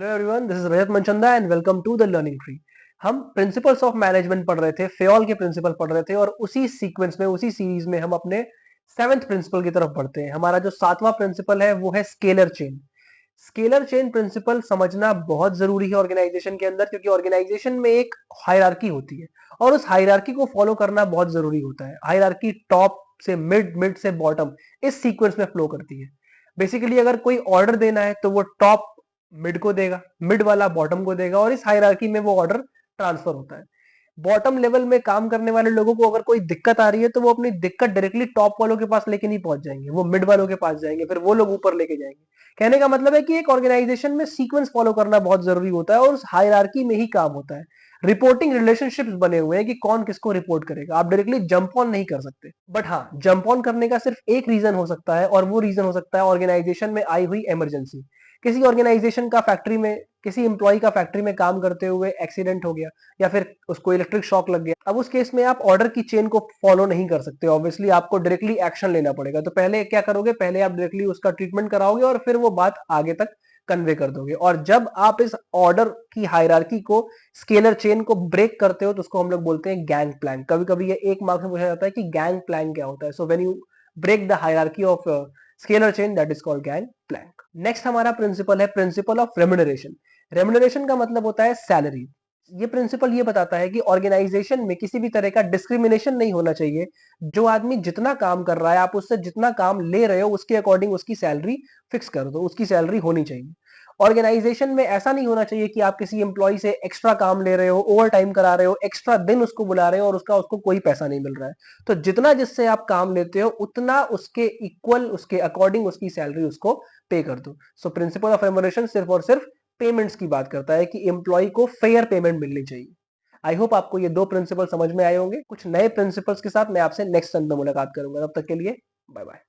Hello everyone, this is Rajat Manchanda and welcome to the learning tree. हम principles of management पढ़ रहे थे, Fayol के प्रिंसिपल पढ़ रहे थे और उसी सीक्वेंस में, उसी सीरीज में हम अपने सेवेंथ प्रिंसिपल की तरफ बढ़ते हैं। हमारा जो सातवां प्रिंसिपल है वो है scalar chain. Scalar chain principle समझना बहुत जरूरी है ऑर्गेनाइजेशन के अंदर, क्योंकि ऑर्गेनाइजेशन में एक हायरार्की होती है और उस हायरार्की को फॉलो करना बहुत जरूरी होता है। हायरार्की टॉप से मिड, मिड से बॉटम, इस सीक्वेंस में फ्लो करती है। बेसिकली अगर कोई ऑर्डर देना है तो वो टॉप मिड को देगा, मिड वाला बॉटम को देगा और इस हायरार्की में वो ऑर्डर ट्रांसफर होता है। बॉटम लेवल में काम करने वाले लोगों को अगर कोई दिक्कत आ रही है तो वो अपनी दिक्कत डायरेक्टली टॉप वालों के पास लेके नहीं पहुंच जाएंगे, वो मिड वालों के पास जाएंगे, फिर वो लोग ऊपर लेके जाएंगे। कहने का मतलब है कि एक ऑर्गेनाइजेशन में सीक्वेंस फॉलो करना बहुत जरूरी होता है और उस हायरार्की में ही काम होता है। रिपोर्टिंग रिलेशनशिप्स बने हुए हैं कि कौन किसको रिपोर्ट करेगा। आप डायरेक्टली जंप ऑन नहीं कर सकते, बट हाँ, जंप ऑन करने का सिर्फ एक रीजन हो सकता है और वो रीजन हो सकता है ऑर्गेनाइजेशन में आई हुई इमरजेंसी। किसी ऑर्गेनाइजेशन का फैक्ट्री में, किसी एम्प्लॉय का फैक्ट्री में काम करते हुए एक्सीडेंट हो गया या फिर उसको इलेक्ट्रिक शॉक लग गया। अब उस केस में आप ऑर्डर की चेन को फॉलो नहीं कर सकते, ऑब्वियसली आपको डायरेक्टली एक्शन लेना पड़ेगा। तो पहले क्या करोगे, पहले आप डायरेक्टली उसका ट्रीटमेंट कराओगे और फिर वो बात आगे तक कन्वे कर दोगे। और जब आप इस ऑर्डर की हायरार्की को, स्केलर चेन को ब्रेक करते हो तो उसको हम लोग बोलते हैं गैंग प्लैंक। कभी कभी ये एक मार्क्स में पूछा जाता है कि गैंग प्लैंक क्या होता है। So when you break the hierarchy of scalar chain, that is called gang plank. Next हमारा प्रिंसिपल है प्रिंसिपल ऑफ रेम्युनरेशन। रेम्युनरेशन का मतलब होता है सैलरी। ये प्रिंसिपल ये बताता है कि ऑर्गेनाइजेशन में किसी भी तरह का डिस्क्रिमिनेशन नहीं होना चाहिए। जो आदमी जितना काम कर रहा है, आप उससे जितना काम ले रहे हो उसके अकॉर्डिंग उसकी सैलरी फिक्स कर दो, उसकी सैलरी होनी चाहिए। ऑर्गेनाइजेशन में ऐसा नहीं होना चाहिए कि आप किसी एम्प्लॉय से एक्स्ट्रा काम ले रहे हो, ओवर टाइम करा रहे हो, एक्स्ट्रा दिन उसको बुला रहे हो और उसको कोई पैसा नहीं मिल रहा है। तो जितना जिससे आप काम लेते हो उतना उसके इक्वल, उसके अकॉर्डिंग उसकी सैलरी उसको पे कर दो। सो प्रिंसिपल ऑफ रेम्युनरेशन सिर्फ और सिर्फ पेमेंट्स की बात करता है कि एम्प्लॉय को फेयर पेमेंट मिलनी चाहिए। आई होप आपको ये दो प्रिंसिपल समझ में आए होंगे। कुछ नए प्रिंसिपल्स के साथ मैं आपसे नेक्स्ट सन में मुलाकात करूंगा। तब तक के लिए बाय बाय।